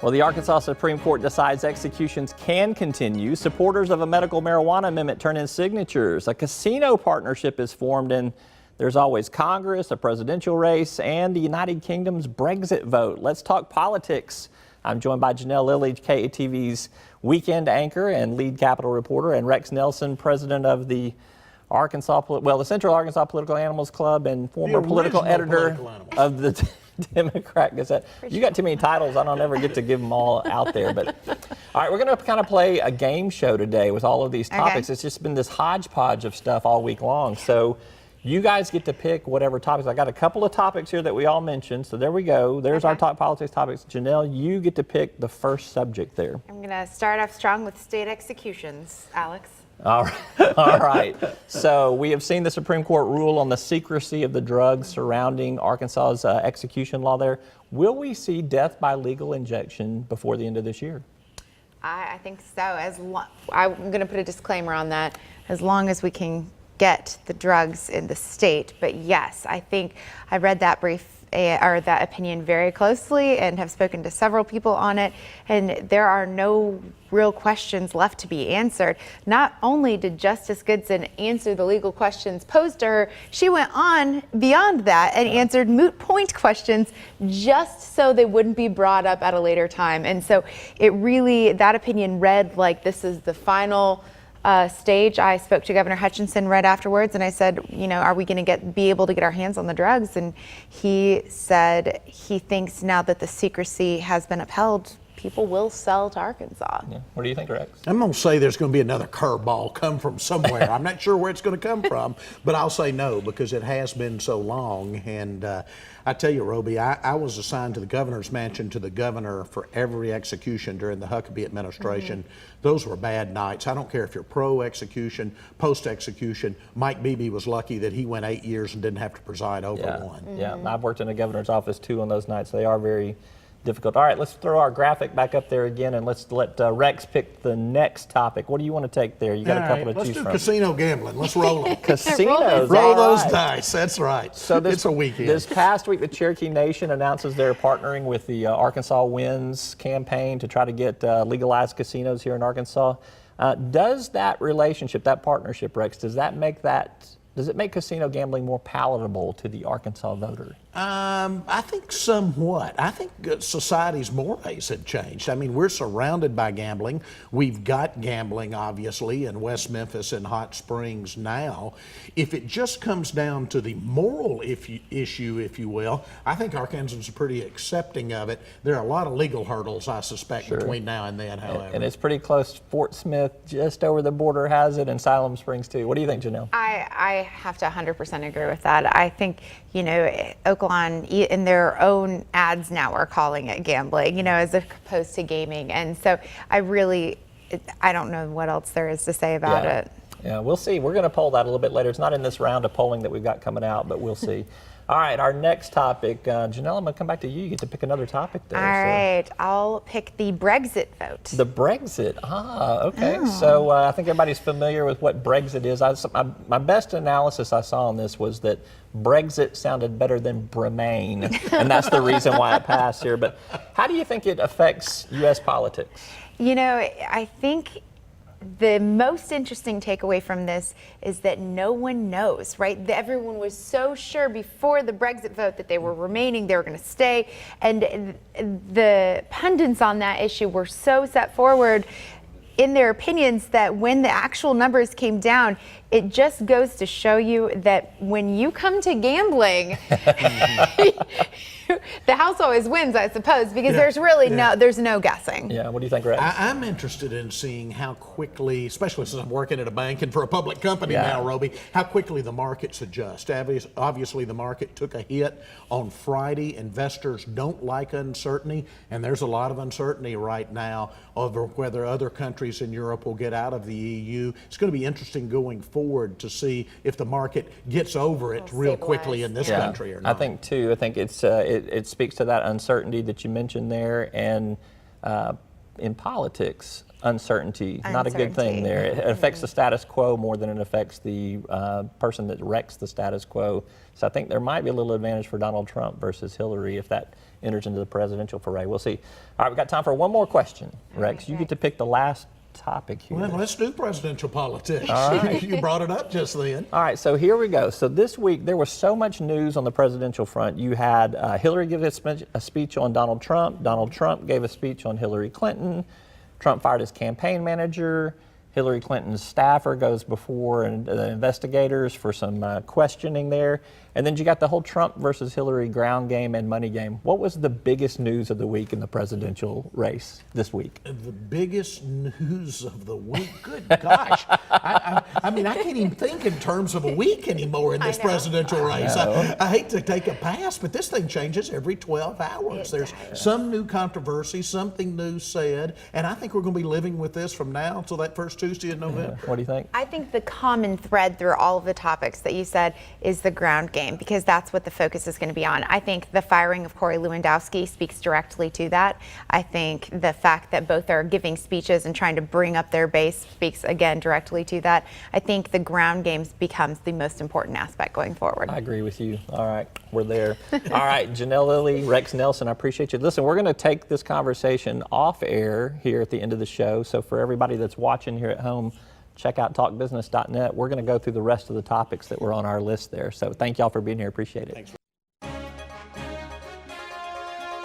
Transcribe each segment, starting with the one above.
Well, the Arkansas Supreme Court decides executions can continue. Supporters of a medical marijuana amendment turn in signatures. A casino partnership is formed, and there's always Congress, a presidential race, and the United Kingdom's Brexit vote. Let's talk politics. I'm joined by Janelle Lilley, KATV's weekend anchor and lead Capitol reporter, and Rex Nelson, president of the the Central Arkansas Political Animals Club and former political editor of the Democrat Gazette. You got too many titles. I don't ever get to give them all out there. But all right, we're going to kind of play a game show today with all of these topics. Okay. It's just been this hodgepodge of stuff all week long. So you guys get to pick whatever topics. I got a couple of topics here that we all mentioned. So there we go. There's our top politics topics. Janelle, you get to pick the first subject there. I'm going to start off strong with state executions, Alex. All right. All right. So we have seen the Supreme Court rule on the secrecy of the drugs surrounding Arkansas's execution law there. Will we see death by legal injection before the end of this year? I think so. I'm going to put a disclaimer on that. As long as we can get the drugs in the state. But yes, I think I read that that opinion very closely and have spoken to several people on it, and there are no real questions left to be answered. Not only did Justice Goodson answer the legal questions posed to her, she went on beyond that and answered moot point questions just so they wouldn't be brought up at a later time. And so that opinion read like this is the final stage. I spoke to Governor Hutchinson right afterwards, and I said, are we going to be able to get our hands on the drugs? And he said he thinks now that the secrecy has been upheld, people will sell to Arkansas. Yeah. What do you think, Rex? I'm going to say there's going to be another curveball come from somewhere. I'm not sure where it's going to come from, but I'll say no because it has been so long. And I tell you, Roby, I was assigned to the governor's mansion to the governor for every execution during the Huckabee administration. Mm-hmm. Those were bad nights. I don't care if you're pro-execution, post-execution. Mike Beebe was lucky that he went 8 years and didn't have to preside over one. Mm-hmm. Yeah, I've worked in the governor's office too on those nights. They are very difficult. All right, let's throw our graphic back up there again, and let's let Rex pick the next topic. What do you want to take there? You got a couple to choose from. Let's do casino gambling. Let's roll them. Casinos. Roll those dice. That's right. So it's a weekend. This past week, the Cherokee Nation announces they're partnering with the Arkansas Wins campaign to try to get legalized casinos here in Arkansas. Does that relationship, that partnership, Rex, does it make casino gambling more palatable to the Arkansas voter? I think somewhat. I think society's mores have changed. I mean, we're surrounded by gambling. We've got gambling, obviously, in West Memphis and Hot Springs now. If it just comes down to the moral issue, if you will, I think Arkansans are pretty accepting of it. There are a lot of legal hurdles, I suspect, between now and then, however. And it's pretty close. Fort Smith, just over the border, has it, and Siloam Springs, too. What do you think, Janelle? I have to 100% agree with that. I think, Oaklawn, in their own ads now are calling it gambling, as opposed to gaming. And so I don't know what else there is to say about it. Yeah, we'll see. We're going to poll that a little bit later. It's not in this round of polling that we've got coming out, but we'll see. All right, our next topic. Janelle, I'm going to come back to you. You get to pick another topic there. All right, I'll pick the Brexit vote. The Brexit. Okay. Oh. So I think everybody's familiar with what Brexit is. My best analysis I saw on this was that Brexit sounded better than Bremain, and that's the reason why it passed here. But how do you think it affects U.S. politics? I think the most interesting takeaway from this is that no one knows, right? Everyone was so sure before the Brexit vote that they were remaining, they were going to stay. And the pundits on that issue were so set forward in their opinions that when the actual numbers came down, it just goes to show you that when you come to gambling, the house always wins, I suppose, because there's really no guessing. Yeah, what do you think, Rex? I'm interested in seeing how quickly, especially since I'm working at a bank and for a public company now, Roby, how quickly the markets adjust. Obviously, the market took a hit on Friday. Investors don't like uncertainty, and there's a lot of uncertainty right now over whether other countries in Europe will get out of the EU. It's going to be interesting going forward to see if the market gets over it real quickly in this country or not. I think, too. I think it speaks to that uncertainty that you mentioned there. And in politics, uncertainty. Not a good thing there. It affects the status quo more than it affects the person that wrecks the status quo. So I think there might be a little advantage for Donald Trump versus Hillary if that enters into the presidential foray. We'll see. All right, we've got time for one more question. Rex, you get to pick the last topic here. Well, let's do presidential politics. All right. You brought it up just then. All right, so here we go. So this week there was so much news on the presidential front. You had Hillary give a speech on Donald Trump. Donald Trump gave a speech on Hillary Clinton. Trump fired his campaign manager. Hillary Clinton's staffer goes before the investigators for some questioning there. And then you got the whole Trump versus Hillary ground game and money game. What was the biggest news of the week in the presidential race this week? The biggest news of the week? Good gosh. I mean, I can't even think in terms of a week anymore in this presidential race. I hate to take a pass, but this thing changes every 12 hours. There's some new controversy, something new said, and I think we're going to be living with this from now until that first Tuesday in November. What do you think? I think the common thread through all of the topics that you said is the ground game, because that's what the focus is going to be on. I think the firing of Corey Lewandowski speaks directly to that. I think the fact that both are giving speeches and trying to bring up their base speaks again directly to that. I think the ground games becomes the most important aspect going forward. I agree with you. All right, we're there. All right, Janelle Lilley, Rex Nelson, I appreciate you. Listen, we're going to take this conversation off air here at the end of the show. So for everybody that's watching here at home, check out talkbusiness.net. We're going to go through the rest of the topics that were on our list there. So thank y'all for being here. Appreciate it. Thanks.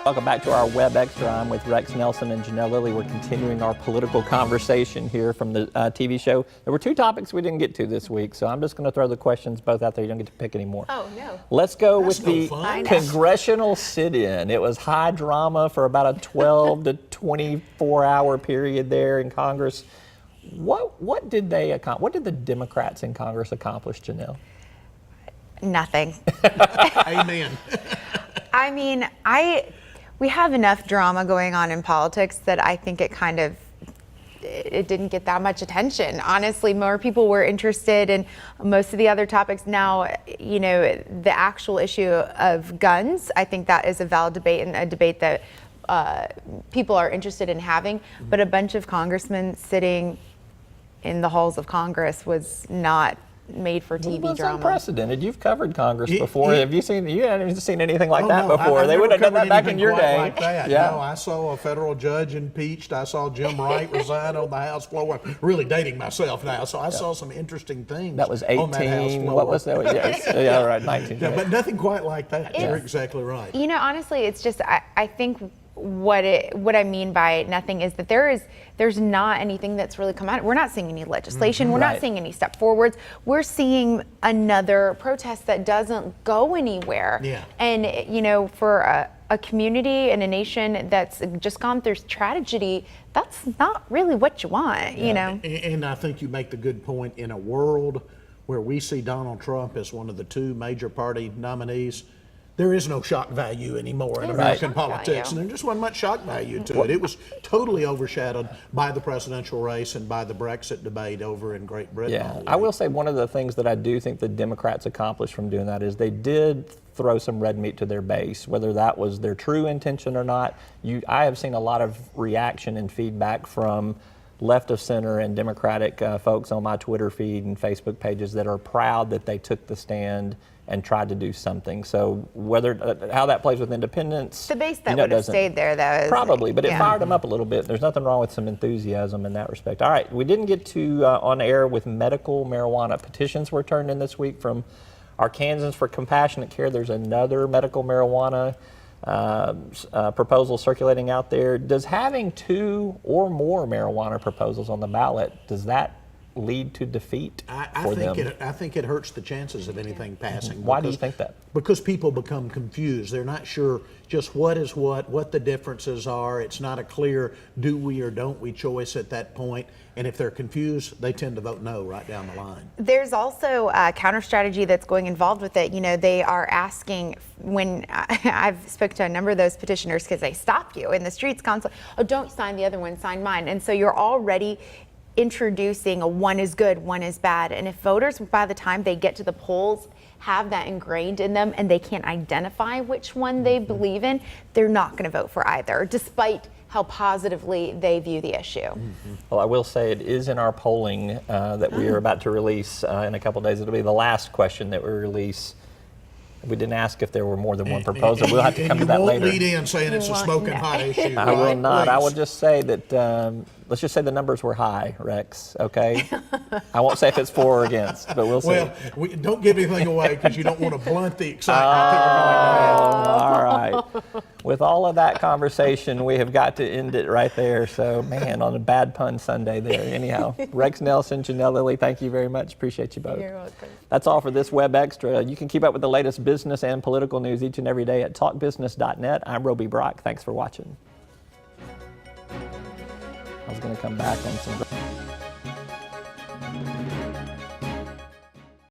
Welcome back to our Web Extra. I'm with Rex Nelson and Janelle Lilley. We're continuing our political conversation here from the TV show. There were two topics we didn't get to this week, so I'm just going to throw the questions both out there. You don't get to pick anymore. Oh, no. Let's go That's with the congressional sit-in. It was high drama for about a 12 to 24-hour period there in Congress. What did they accomplish? What did the Democrats in Congress accomplish, Janelle? Nothing. Amen. I mean, we have enough drama going on in politics that I think it didn't get that much attention. Honestly, more people were interested in most of the other topics. Now, you know, the actual issue of guns, I think that is a valid debate and a debate that people are interested in having. But a bunch of congressmen sitting in the halls of Congress was not made for TV Well, drama. Unprecedented. You've covered Congress before. Have you seen? You haven't seen anything like that no, before. I've They wouldn't have done that back in your quite day. like that. Yeah. No, I saw a federal judge impeached. I saw Jim Wright resign on the House floor. I'm really dating myself now. So I saw some interesting things. That was on that House 18. floor. What was that? Yeah, right, 19. Yeah, but nothing quite like that. You're exactly right. You know, honestly, it's just I think what I mean by nothing is that there's not anything that's really come out. We're not seeing any legislation. We're not seeing any step forwards. We're seeing another protest that doesn't go anywhere. Yeah. And you know, for a community and a nation that's just gone through tragedy, that's not really what you want. You know. And I think you make the good point. In a world where we see Donald Trump as one of the two major party nominees, there is no shock value anymore in American politics, and there just wasn't much shock value to it. It was totally overshadowed by the presidential race and by the Brexit debate over in Great Britain. Yeah, I will say one of the things that I do think the Democrats accomplished from doing that is they did throw some red meat to their base, whether that was their true intention or not. I have seen a lot of reaction and feedback from left of center and Democratic folks on my Twitter feed and Facebook pages that are proud that they took the stand and tried to do something. So whether how that plays with independence, The base that would have stayed there, though, is probably, but it fired them up a little bit. There's nothing wrong with some enthusiasm in that respect. All right, we didn't get to on air with medical marijuana. Petitions were turned in this week from Arkansans for Compassionate Care. There's another medical marijuana proposal circulating out there. Does having 2 or more marijuana proposals on the ballot, does that lead to defeat for them? I think it hurts the chances of anything passing. Why do you think that? Because people become confused. They're not sure just what is what the differences are. It's not a clear do we or don't we choice at that point. And if they're confused, they tend to vote no right down the line. There's also a counter strategy that's going involved with it. You know, they are asking, when I've spoken to a number of those petitioners, because they stop you in the streets constantly, oh, don't sign the other one, sign mine. And so you're already introducing a one is good, one is bad. And if voters, by the time they get to the polls, have that ingrained in them and they can't identify which one they believe in, they're not going to vote for either, despite how positively they view the issue. Well, I will say it is in our polling that we are about to release in a couple days. It'll be the last question that we release. We didn't ask if there were more than one proposal. We'll have to come to that later. You won't lead in saying it's a smoking hot issue, I will right? not. I will Please. just say that, let's just say the numbers were high, Rex, okay? I won't say if it's for or against, but we'll see. Well, don't give anything away because you don't want to blunt the excitement. All right. With all of that conversation, we have got to end it right there. So, man, on a bad pun Sunday there. Anyhow, Rex Nelson, Janelle Lilley, thank you very much. Appreciate you both. You're welcome. That's all for this Web Extra. You can keep up with the latest business and political news each and every day at talkbusiness.net. I'm Roby Brock. Thanks for watching. I was going to come back on some...